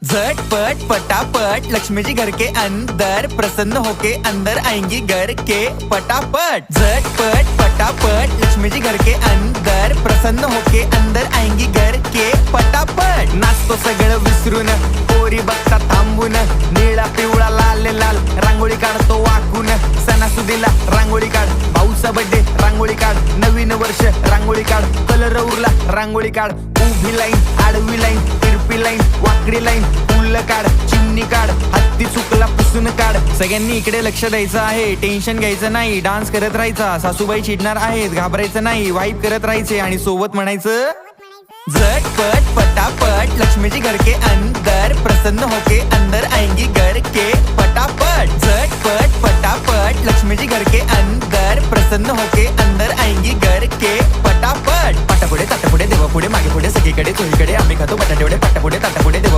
झटपट पटापट लक्ष्मी जी घर के अंदर प्रसन्न होके अंदर आएंगी घर के पटापट। झटपट पटापट लक्ष्मी जी घर के अंदर प्रसन्न होके अंदर आएंगी घर के पटापट। नाचतो सगळं विसरून पोरी बघता थांबून, निळा पिवळा लाल लाल रांगोळी काढतो वाकून। सणासुदीला रांगोळी काढ, भाऊचा बर्थडे रांगोळी काढ, नवीन वर्ष रांगोळी काढ, कलर उरला रांगोळी काढ। उभी लाईन, आडवी लाईन, तिरपी लाईन, वाकडी लाईन, फुल काढ, चिमणी काढ, हत्ती चुकला पुसून काढ। सगळ्यांनी इकडे लक्ष द्यायचं आहे, टेन्शन घ्यायचं नाही, डान्स करत राहायचा। सासूबाई चिडणार आहेत, घाबरायचं नाही, वाईब करत राहायचे आणि सोबत म्हणायचं झटपट पटापट लक्ष्मी जी घर के अंदर प्रसन्न होके अंदर आएंगी घर के पटापट। झटपट पटापट लक्ष्मी जी घर के अंदर प्रसन्न होके अंदर आएंगी घर के पटापट। पाटापुढे ताटापुढे देवापुढे मागे पुढे सगळीकडे चोहीकडे आम्ही खातो बटाटेवडे। पाटापुढे ताटापुढे देवा